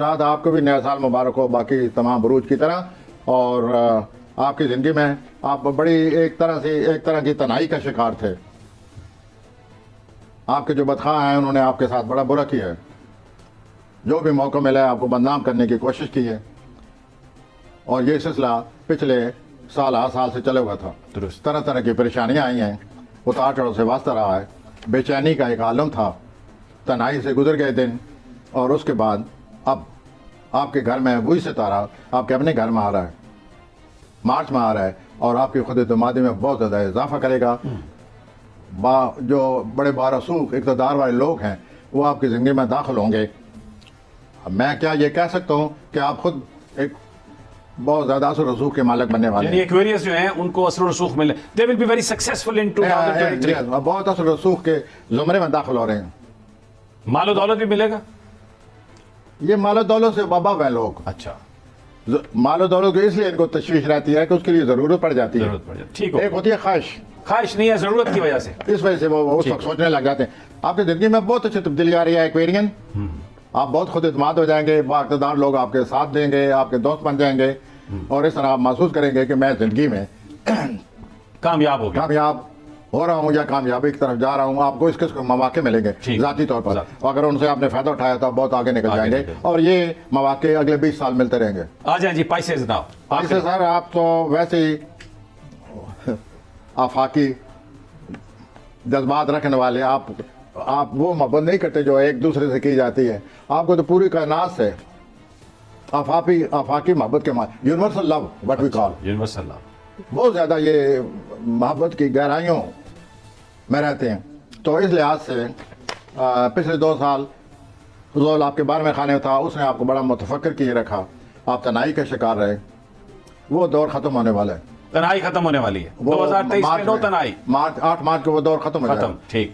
رات آپ کو بھی نیا سال مبارک ہو باقی تمام بروج کی طرح. اور آپ کی زندگی میں آپ بڑی ایک طرح کی تنہائی کا شکار تھے. آپ کے جو بدخواہ ہیں انہوں نے آپ کے ساتھ بڑا برا کیا ہے. جو بھی موقع ملا ہے آپ کو بدنام کرنے کی کوشش کی ہے. اور یہ سلسلہ پچھلے سال سے چلے ہوا تھا. درست. طرح طرح کی پریشانیاں آئی ہیں. اتار چڑھاؤ سے واسطہ رہا ہے. بے چینی کا ایک عالم تھا. تنہائی سے گزر گئے دن. اور اس کے بعد اب آپ کے گھر میں وہی ستارہ آپ کے اپنے گھر میں آ رہا ہے. مارچ میں آ رہا ہے اور آپ کی خود اعتمادی میں بہت زیادہ اضافہ کرے گا. جو بڑے بارسوخ اقتدار والے لوگ ہیں وہ آپ کی زندگی میں داخل ہوں گے. میں کیا یہ کہہ سکتا ہوں کہ آپ خود ایک بہت زیادہ اثر و رسوخ کے مالک بننے والے یعنی ہیں. ایکویریس جو ہیں ان کو اثر و رسوخ ملے. They will be very successful in 2023. بہت اثر و رسوخ کے زمرے میں داخل ہو رہے ہیں. مال و دولت بھی ملے گا. یہ مال و دولت سے وابستہ ہیں لوگ. اچھا. مال و دولت کو اس لیے ان کو تشویش رہتی ہے کہ اس کے لیے ضرورت پڑ جاتی ہے. ضرورت پڑ جاتی. ٹھیک ہو. ایک ہوتی ہے خواہش. خواہش نہیں ہے ضرورت کی وجہ سے. اس وجہ سے وہ اس وقت سوچنے لگ جاتے ہیں. آپ کی زندگی میں بہت اچھی تبدیلی آ رہی ہے ایکویرین. آپ بہت خود اعتماد ہو جائیں گے. بااقتدار لوگ آپ کے ساتھ دیں گے. آپ کے دوست بن جائیں گے. اور اس طرح آپ محسوس کریں گے کہ میں زندگی میں کامیاب ہو گیا. کامیاب ہو رہا ہوں یا کامیابی کی طرف جا رہا ہوں. آپ کو اس قسم کے مواقع ملیں گے ذاتی طور پر. اگر ان سے آپ نے فائدہ اٹھایا تو بہت آگے نکل جائیں گے. اور یہ مواقع اگلے 20 سال ملتے رہیں گے. آ جائیں جی پیسے جناب. پیسے سر آپ تو ویسے ہی آفاقی جذبات رکھنے والے. آپ وہ محبت نہیں کرتے جو ایک دوسرے سے کی جاتی ہے. آپ کو تو پوری کائنات سے آفاقی محبت کے universal love what we call universal love. بہت زیادہ یہ محبت کی گہرائیوں میں رہتے ہیں. تو اس لحاظ سے پچھلے 2 سال فضول آپ کے بارے میں خانے تھا. اس نے آپ کو بڑا متفکر کیے رکھا. آپ تنہائی کا شکار رہے. وہ دور ختم ہونے والا ہے. تنہائی ختم ہونے والی ہے. 2023 میں نو تنہائی. 8 مارچ کو وہ دور ختم ہو جائے گا. ختم. ٹھیک.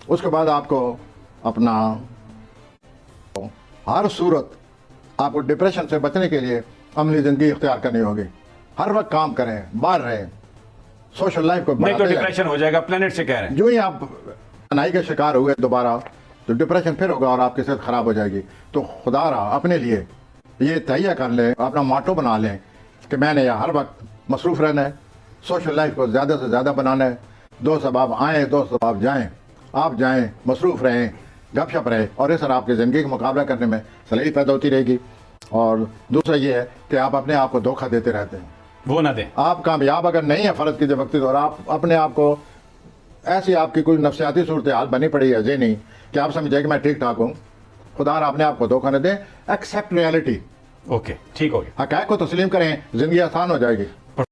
اس کے بعد آپ کو اپنا ہر صورت آپ کو ڈپریشن سے بچنے کے لیے عملی زندگی اختیار کرنی ہوگی. ہر وقت کام کریں, باہر رہیں, سوشل لائف کو نہیں تو بڑھاتے ڈپریشن ہو جائے گا. پلانٹ سے کہہ رہے ہیں. جو ہی آپ تنہائی کا شکار ہوئے دوبارہ تو ڈپریشن پھر ہوگا اور آپ کی صحت خراب ہو جائے گی. تو خدا رہا اپنے لیے یہ تہیہ کر لیں, اپنا ماٹو بنا لیں کہ میں نے ہر وقت مصروف رہنا ہے. سوشل لائف کو زیادہ سے زیادہ بنانا ہے. دوست احباب آئیں, دوست احباب جائیں. آپ جائیں, مصروف رہیں, گپ شپ رہیں. اور اس طرح آپ کی زندگی کا مقابلہ کرنے میں صلاحیت پیدا ہوتی رہے گی. اور دوسرا یہ ہے کہ آپ اپنے آپ کو دھوکہ دیتے رہتے ہیں. وہ نہ دیں. آپ کامیاب اگر نہیں ہے فرض کیجیے وقتی طور آپ اپنے آپ کو ایسی آپ کی کوئی نفسیاتی صورتحال بنی پڑی ہے ذہنی کہ آپ سمجھیں کہ میں ٹھیک ٹھاک ہوں. خدا اپنے آپ کو دھوکہ نہ دیں. Accept reality. اوکے ٹھیک ہو گیا. حقائق کو تسلیم کریں, زندگی آسان ہو جائے گی.